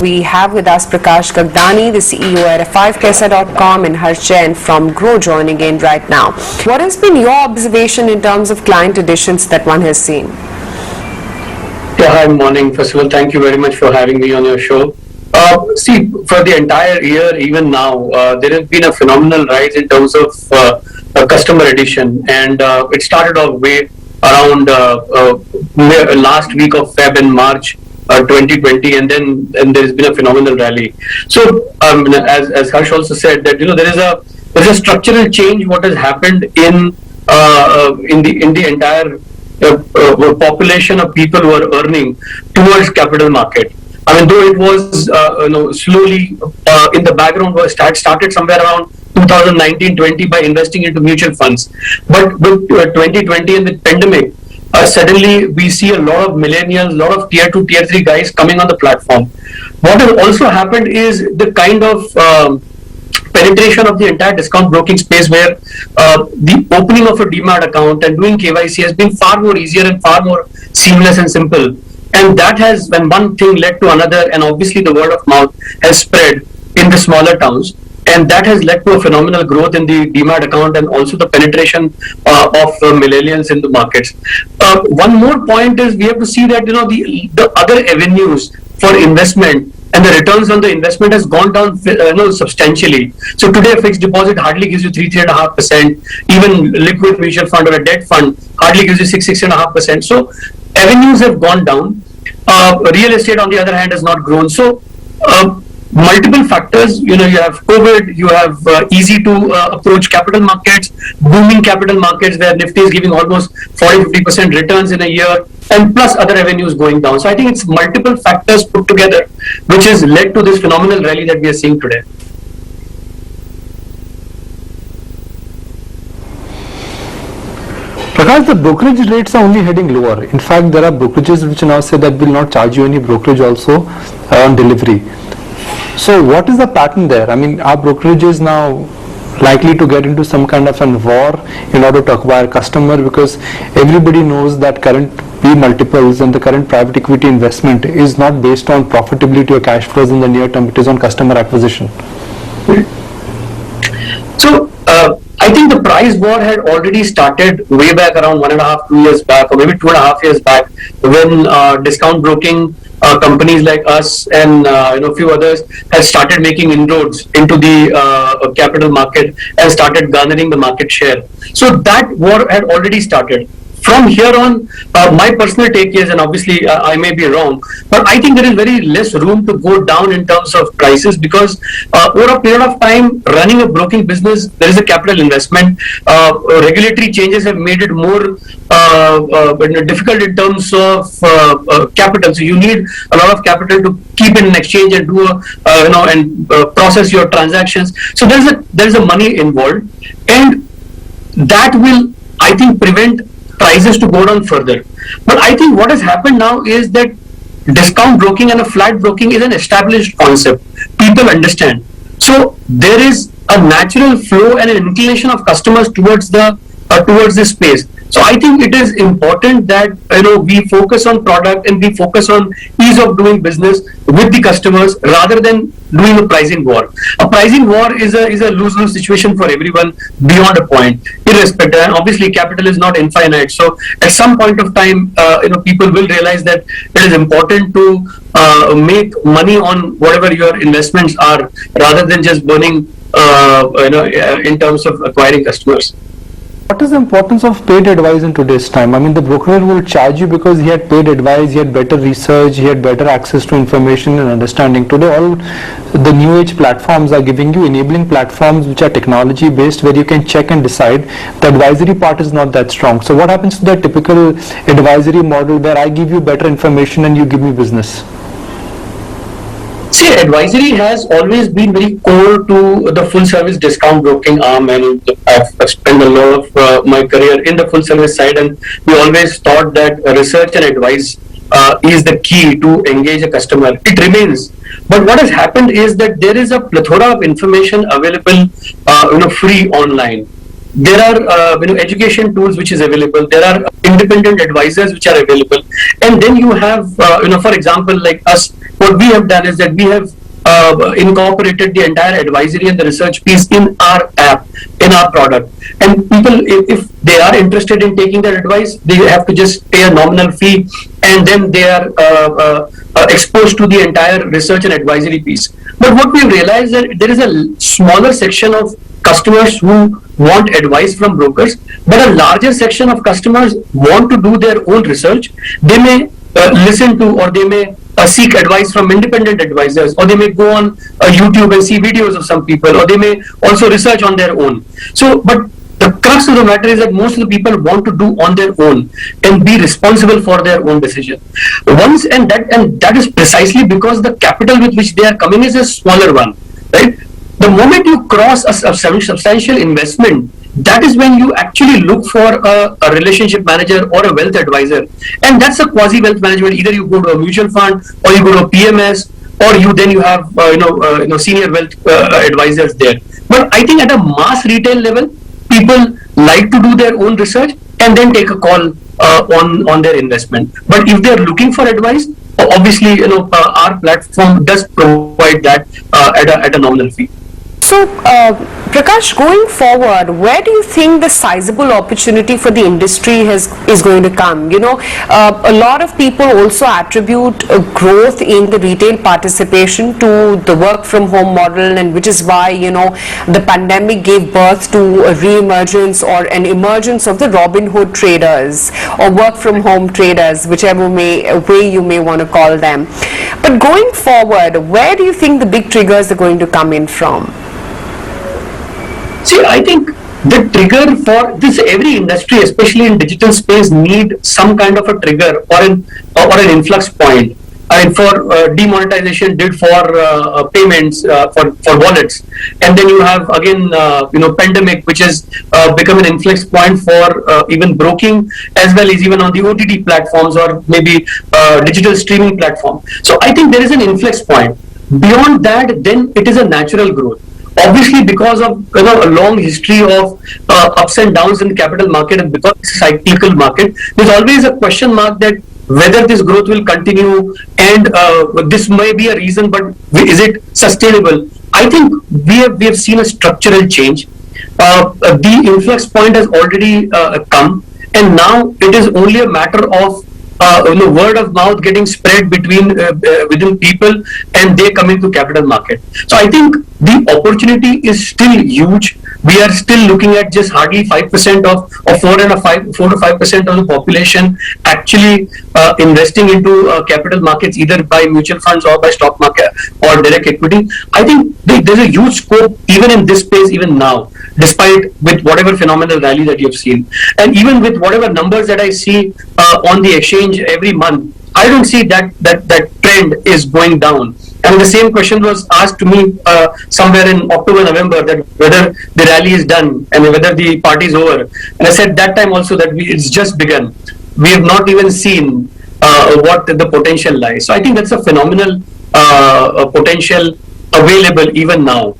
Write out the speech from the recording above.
We have with us Prakash Gagdani, the CEO at F5Paisa.com, and Harsh Jain from Grow joining in right now. What has been your observation in terms of client additions that one has seen? Yeah, hi, morning. First of all, thank you very much for having me on your show. See, for the entire year, even now, there has been a phenomenal rise in terms of customer addition, and it started off way around last week of Feb and March 2020, and there's been a phenomenal rally. So, as Harsh also said, that there is a structural change what has happened in the entire population of people who are earning towards capital market. I mean, though it was slowly in the background was started somewhere around 2019-20 by investing into mutual funds, but with 2020 and the pandemic, suddenly we see a lot of millennials, a lot of tier 2, tier 3 guys coming on the platform. What has also happened is the kind of penetration of the entire discount broking space, where the opening of a demat account and doing KYC has been far more easier and far more seamless and simple. And that has, when one thing led to another, and obviously the word of mouth has spread in the smaller towns, and that has led to a phenomenal growth in the demat account and also the penetration of millennials in the markets. One more point is we have to see that the other avenues for investment and the returns on the investment has gone down substantially. So today a fixed deposit hardly gives you 3.5%. Even liquid mutual fund or a debt fund hardly gives you 6.5%. So avenues have gone down. Real estate, on the other hand, has not grown. So multiple factors. You have COVID. You have easy to approach capital markets, booming capital markets where Nifty is giving almost 40-50% returns in a year, and plus other revenues going down. So I think it's multiple factors put together which has led to this phenomenal rally that we are seeing today. Prakash, the brokerage rates are only heading lower. In fact, there are brokerages which now say that will not charge you any brokerage also on delivery. So what is the pattern there? I mean, are brokerages now likely to get into some kind of a war in order to acquire customer, because everybody knows that current P multiples and the current private equity investment is not based on profitability or cash flows in the near term, it is on customer acquisition. So I think the price war had already started way back around 1.5, 2 years back, or maybe 2.5 years back, when discount broking companies like us and a few others have started making inroads into the capital market and started garnering the market share. So that war had already started. From here on, my personal take is, and obviously I may be wrong, but I think there is very less room to go down in terms of prices, because over a period of time, running a broking business, there is a capital investment. Regulatory changes have made it more difficult in terms of capital. So you need a lot of capital to keep in an exchange and do process your transactions. So there is a money involved, and that will, I think, prevent prices to go down further. But I think what has happened now is that discount broking and a flat broking is an established concept. People understand. So there is a natural flow and an inclination of customers towards this space. So I think it is important that we focus on product and we focus on ease of doing business with the customers rather than doing a pricing war. A pricing war is a lose-lose situation for everyone beyond a point, irrespective. And obviously, capital is not infinite. So at some point of time, people will realize that it is important to make money on whatever your investments are, rather than just burning, in terms of acquiring customers. What is the importance of paid advice in today's time? I mean, the broker will charge you because he had paid advice, he had better research, he had better access to information and understanding. Today, all the new age platforms are giving you enabling platforms which are technology based, where you can check and decide. The advisory part is not that strong. So what happens to the typical advisory model where I give you better information and you give me business? See, advisory has always been very core to the full service discount broking arm, and I've spent a lot of my career in the full service side, and we always thought that research and advice is the key to engage a customer. It remains. But what has happened is that there is a plethora of information available, free online. there are education tools which is available, there are independent advisors which are available, and then you have for example, like us, what we have done is that we have incorporated the entire advisory and the research piece in our app, in our product. And people, if they are interested in taking that advice, they have to just pay a nominal fee, and then they are exposed to the entire research and advisory piece. But what we realized that there is a smaller section of customers who want advice from brokers, but a larger section of customers want to do their own research. They may listen to, or they may seek advice from independent advisors, or they may go on YouTube and see videos of some people, or they may also research on their own. So, but the crux of the matter is that most of the people want to do on their own and be responsible for their own decision. And that is precisely because the capital with which they are coming is a smaller one, right? The moment you cross a substantial investment, that is when you actually look for a relationship manager or a wealth advisor, and that's a quasi wealth management. Either you go to a mutual fund, or you go to a PMS, or you have senior wealth advisors there. But I think at a mass retail level, people like to do their own research and then take a call on their investment. But if they are looking for advice, obviously our platform does provide that at a nominal fee. So, Prakash, going forward, where do you think the sizable opportunity for the industry is going to come? A lot of people also attribute a growth in the retail participation to the work from home model, and which is why, the pandemic gave birth to a re-emergence or an emergence of the Robinhood traders or work from home traders, whichever way you may want to call them. But going forward, where do you think the big triggers are going to come in from? See, I think the trigger for this, every industry, especially in digital space, need some kind of a trigger or an influx point. I mean, for demonetization, did for payments, for wallets, and then you have again, pandemic, which has become an influx point for even broking, as well as even on the OTT platforms or maybe digital streaming platform. So I think there is an influx point. Beyond that, then it is a natural growth. Obviously, because of a long history of ups and downs in the capital market, and because it's a cyclical market, there's always a question mark that whether this growth will continue, and this may be a reason, but is it sustainable? I think we have seen a structural change. The influx point has already come, and now it is only a matter of word of mouth getting spread within people, and they come into capital market. So I think the opportunity is still huge. We are still looking at just hardly 5% of, or 4 to 5% of the population actually investing into capital markets, either by mutual funds or by stock market or direct equity. I think there's a huge scope even in this space, even now, despite with whatever phenomenal rally that you've seen, and even with whatever numbers that I see on the exchange every month, I don't see that trend is going down. And the same question was asked to me somewhere in October, November, that whether the rally is done and whether the party is over. And I said that time also that it's just begun. We have not even seen what the potential lies. So I think that's a phenomenal potential available even now.